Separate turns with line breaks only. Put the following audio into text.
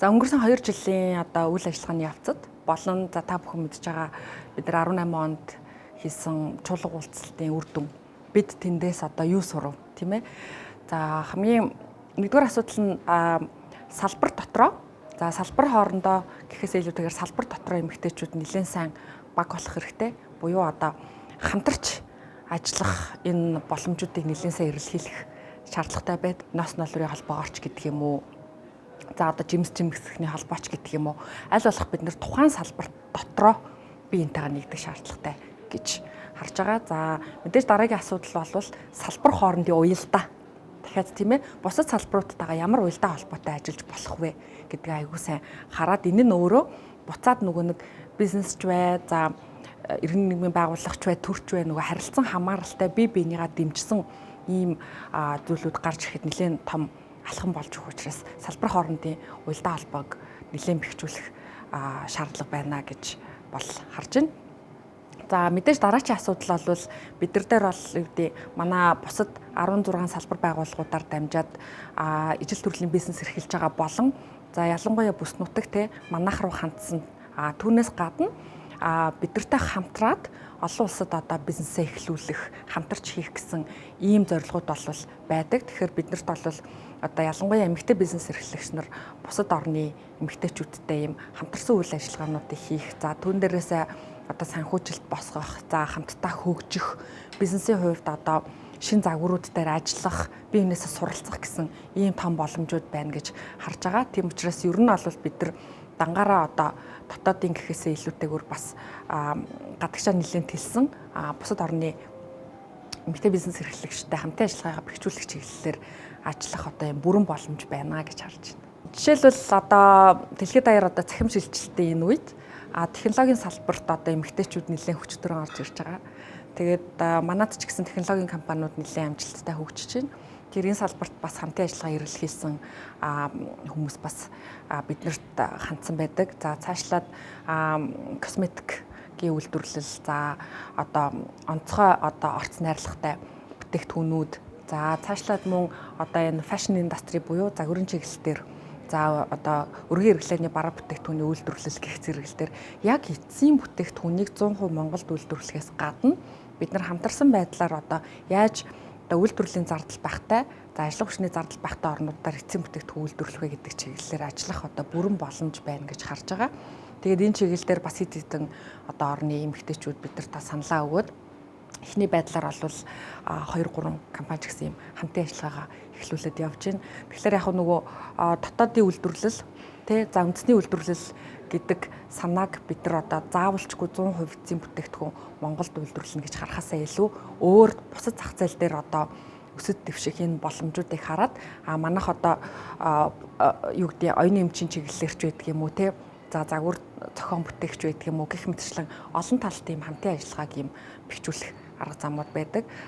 За өнгөрсөн 2 жилийн одоо үйл ажиллагааны явцад болон за та бүхэн мэдж байгаа бид нар 18 онд хийсэн чуулга уулзалтын үр дүн бид тэндээс одоо юу сурав тийм ээ. За хамгийн нэгдүгээр асуудал нь салбар дотроо за салбар хоорондоо гэхээс илүүтэйгээр салбар дотроо эмэгтэйчүүд нэлээд сайн баг болох хэрэгтэй. Буюу одоо хамтарч ажиллах энэ боломжуудыг нэлээд сайн эрэлхийлэх шаардлагатай байд. Нос noloрын холбоогоорч гэдэг юм уу? За одоо жимсхний холбооч гэдэг юм уу? Аль болох бид нэр тухайн салбар дотроо биентэйгээ нэгдэх шаардлагатай гэж харж байгаа. За мэдээж дараагийн асуудал бол салбар хоорондын уялдаа. Дахиад тийм ээ бусад салбаруудтайгаа ямар уялдаа холбоотой ажиллаж болох вэ гэдгийг аягүй сайн хараад энэ нь өөрөө буцаад нөгөө нэг бизнесч бай, за иргэн нийгмийн байгууллагч бай, төрч бай нөгөө харилцан хамааралтай бие биенийгаа дэмжсэн ийм зүйлүүд гарч ирэхэд нэлээд том алхам болж өгөх учраас салбар хоорондын уялдаа холбоог нэлээд бэхжүүлэх шаардлага байна гэж бол харж байна. За мэдээж дараачийн асуудал бол бид нар дээр бол юу гэдэг манай бусад 16 салбар байгууллагуудаар дамжаад ижил төрлийн бизнес эрхэлж байгаа болон за ялангуяа бүс нутаг те манайх руу хандсан түүнээс гадна бид нартай хамтраад олон улсад одоо бизнесээ эхлүүлэх, хамтарч хийх гэсэн ийм зорилгууд бол байдаг. Тэгэхээр биднэрт бол одоо ялангуяа эмэгтэй бизнес эрхлэгч нар бусад орны эмэгтэйчүүдтэй ийм хамтарсан үйл ажиллагаануудыг хийх, за түүн дээрээсээ одоо санхүүжилт босгох, за хамтдаа хөгжих, бизнесийн хувьд одоо шин загварууд дээр ажиллах, бие биенээсээ суралцах гэсэн ийм том боломжууд байна гэж харж байгаа. Тийм учраас ер нь бол бид нар дангаараа одоо дотоодын гэхээсээ илүүтэйгээр бас гадагшаа нэлээд тэлсэн бусад орны эмэгтэй бизнес эрхлэгчтэй хамтын ажиллагаагаа бэхжүүлэх чиглэлээр ажиллах одоо юм бүрэн боломж байна гэж харж байна. Жишээлбэл одоо дэлхийд даяар одоо цахим шилжилтийн энэ үед технологийн салбарт одоо эмэгтэйчүүд нэлээд хүчтөрөн орж ирж байгаа. Тэгээд манайд ч гэсэн технологийн компаниуд нэлээд амжилттай хөгжиж байна. Тэр энэ салбарт бас хамтын ажиллагаа эрэлхийлсэн хүмүүс бас биднэрт хандсан байдаг. За цаашлаад косметикийн үйлдвэрлэл, за одоо онцгой одоо орц найрлагатай бүтээгдэхүүнүүд, за цаашлаад мөн одоо энэ фэшн индастри буюу загварын чиглэлээр за одоо өргөн хэрэглээний бараа бүтээгдэхүүний үйлдвэрлэл гэх зэрэглэлээр яг эцсийн бүтээгдэхүүнийг 100% Монголд үйлдвэрлэхээс гадна бид нар хамтарсан байдлаар одоо яаж үйлдвэрлэлийн зардал багтай, за ажлын хүчний зардал багтай орнуудаар эцсийн бүтээгдэхүүн үйлдвэрлэх вэ гэдэг чиглэлээр ажиллах одоо бүрэн боломж байна гэж харж байгаа. Тэгээд энэ чиглэлээр бас хэд хэдэн одоо орны эмэгтэйчүүд бидэрт та саналаа өгөөд эхний байдлаар бол 2-3 компани ч гэсэн юм хамтын ажиллагаагаа эхлүүлээд явж байна. Тэгэхээр яг нөгөө дотоодын үйлдвэрлэл тэ за үндэсний үйлдвэрлэл гэдэг санааг бид нар одоо заавалчгүй 100% эцсийн бүтээгдэхүүн Монголд үйлдвэрлэнэ гэж харахаасаа илүү өөр бусад зах зээл дээр одоо өсөд дэвших энэ боломжуудыг хараад манайх одоо юу гэдэг оюуны эмчийн чиглэлээрч байдаг юм уу те за загвар зохион бүтээгч байдаг юм уу гэх мэтчлэн олон талтай юм хамтын ажиллагааг юм бэхжүүлэх арга замууд байдаг.